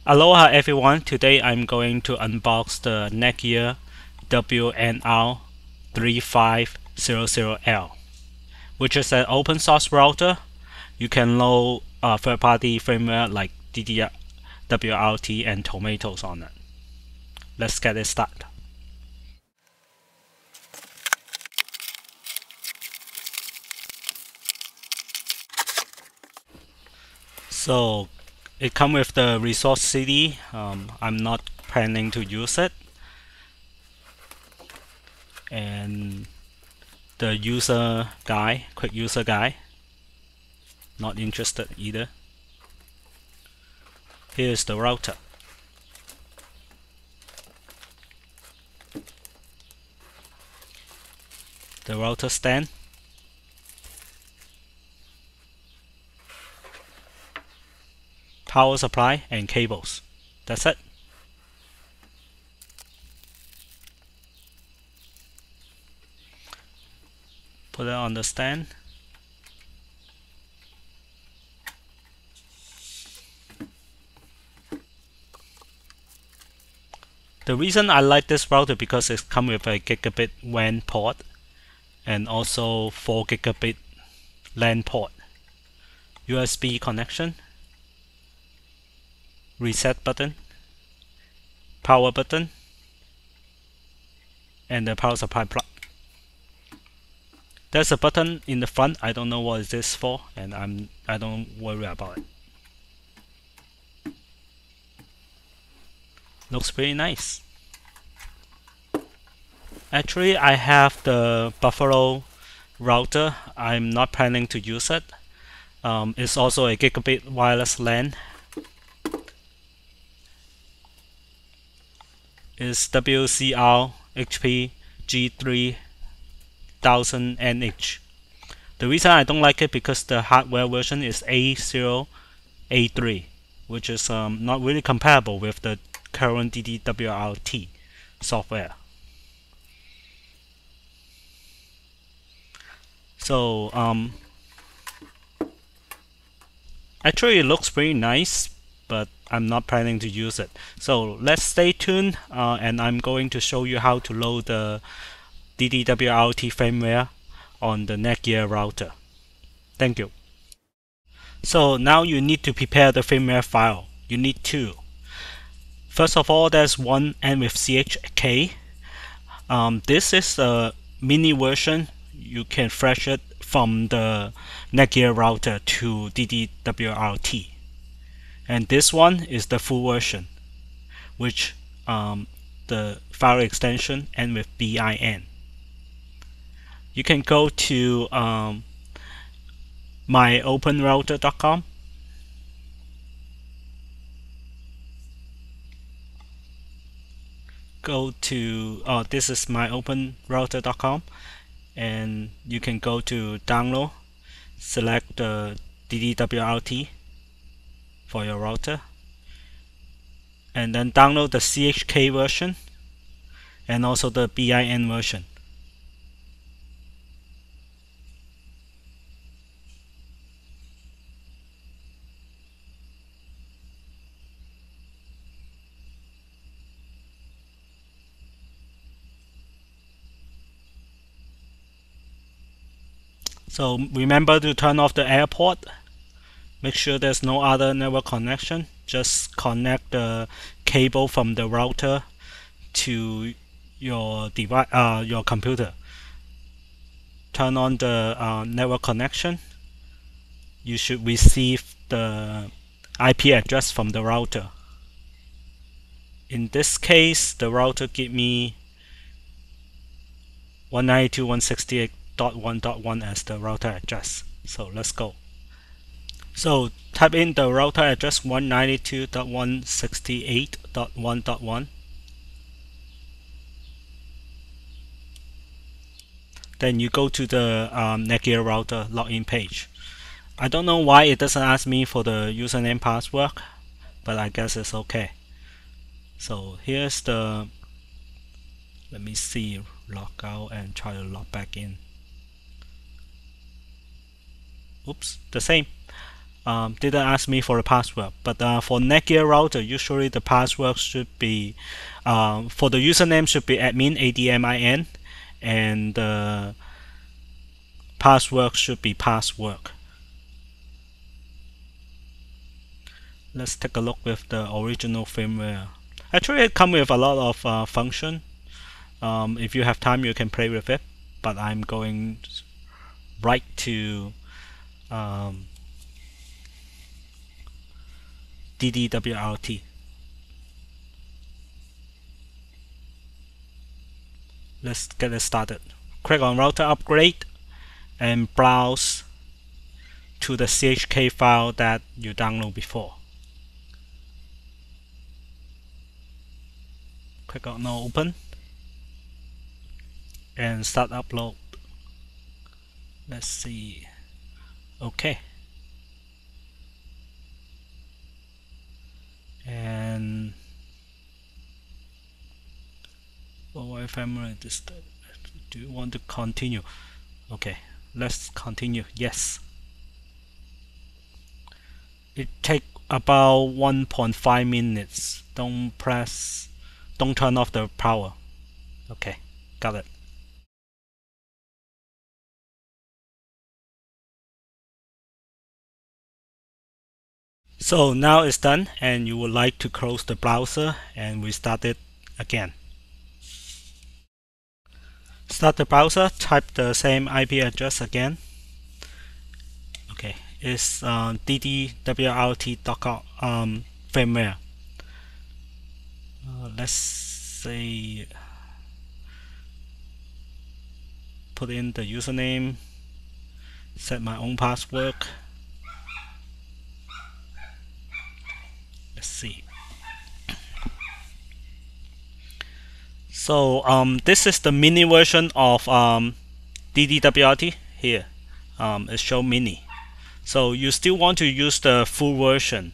Aloha everyone, today I'm going to unbox the NETGEAR WNR3500L, which is an open source router. You can load third-party firmware like DD-WRT and Tomatoes on it. Let's get it started. So it comes with the resource CD. I'm not planning to use it, and the user guide, quick user guide. Not interested either. Here's the router. The router stand. Power supply and cables. That's it. Put it on the stand. The reason I like this router because it comes with a gigabit WAN port and also 4 gigabit LAN port, USB connection, reset button, power button, and the power supply plug. There's a button in the front. I don't know what is this for, and I don't worry about it. Looks pretty nice. Actually, I have the Buffalo router. I'm not planning to use it. It's also a gigabit wireless LAN. It's WCR HP G3000NH. The reason I don't like it because the hardware version is A0A3, which is not really compatible with the current DD-WRT software. So actually it looks pretty nice, but I'm not planning to use it. So let's stay tuned, and I'm going to show you how to load the DD-WRT firmware on the NETGEAR router. Thank you. So now you need to prepare the firmware file. You need two. First of all, there's one end with CHK. This is a mini version. You can flash it from the NETGEAR router to DD-WRT. And this one is the full version, which the file extension ends with BIN. You can go to myopenrouter.com. Go to this is myopenrouter.com, and you can go to download, select the DD-WRT for your router, and then download the CHK version and also the BIN version. So remember to turn off the air port. Make sure there's no other network connection. Just connect the cable from the router to your device, your computer. Turn on the network connection. You should receive the IP address from the router. In this case, the router give me 192.168.1.1 as the router address. So let's go. So type in the router address 192.168.1.1. Then you go to the NETGEAR router login page. I don't know why it doesn't ask me for the username password, but I guess it's okay. So here's the, let me see, log out and try to log back in. Oops, the same. didn't ask me for a password. But for NETGEAR router, usually the password should be for the username should be admin admin, and the password should be password. Let's take a look with the original firmware. Actually, it comes with a lot of function. If you have time, you can play with it. But I'm going right to DD-WRT. Let's get it started. Click on router upgrade and browse to the CHK file that you downloaded before. Click on open and start upload. Let's see. Okay. And for family, do you want to continue? Okay, let's continue. Yes. It takes about 1.5 minutes. Don't turn off the power. Okay, got it. So now it's done, and you would like to close the browser and restart it again. Start the browser, type the same IP address again. Okay, it's DD-WRT.com firmware. Let's say put in the username, set my own password. Let's see. So this is the mini version of DD-WRT here. It shows mini. So you still want to use the full version,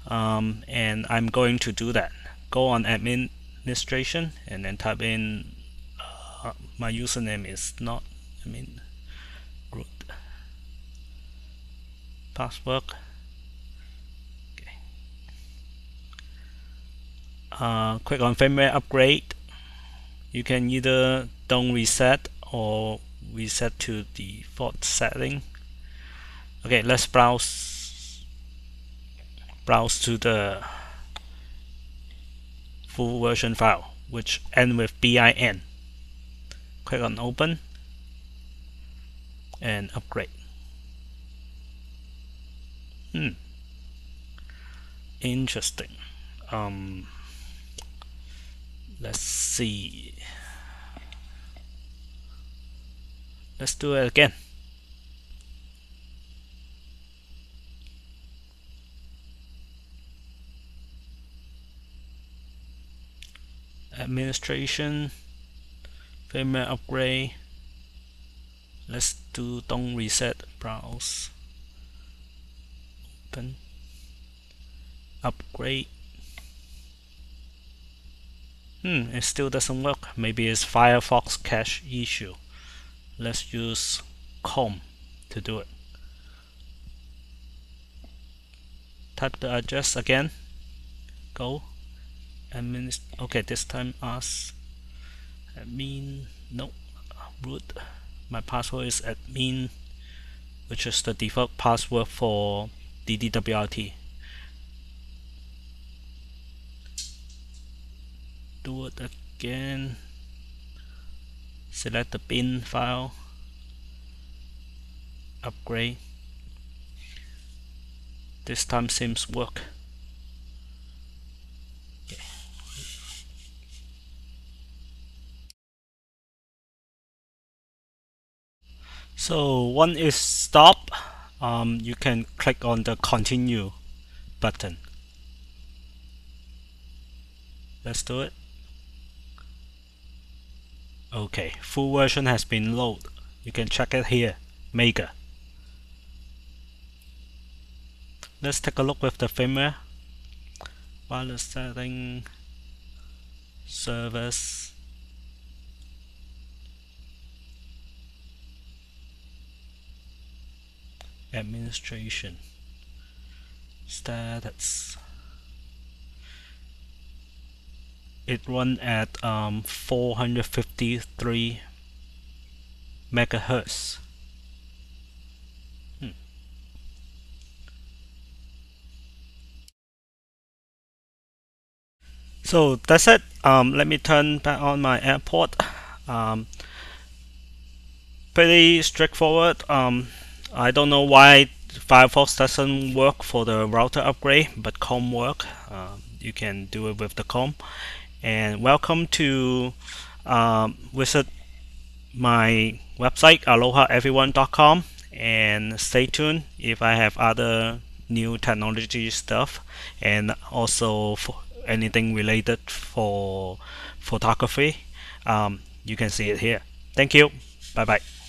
and I'm going to do that. Go on administration and then type in my username is not root password. Okay. Click on firmware upgrade. You can either don't reset or reset to default setting. Okay, let's browse to the full version file, which ends with bin. Click on open and upgrade. Interesting. Let's see. Let's do it again. Administration, firmware upgrade. Let's do don't reset, browse, open, upgrade. It still doesn't work. Maybe it's Firefox cache issue. Let's use Chrome to do it. Type the address again. Go. Okay, this time ask admin. No, root. My password is admin, which is the default password for DD-WRT. Do it again. Select the bin file. Upgrade. This time seems work. Okay. So one is stop. You can click on the continue button. Let's do it. Okay, full version has been loaded. You can check it here, Mega. Let's take a look with the firmware. Wireless setting, service, administration. Status. It run at 453 megahertz. So that's it. Let me turn back on my airport. Um, Pretty straightforward. I don't know why Firefox doesn't work for the router upgrade, but COM work. You can do it with the COM. And welcome to visit my website alohaeveryone.com, and stay tuned if I have other new technology stuff, and also for anything related for photography. You can see it here. Thank you. Bye bye.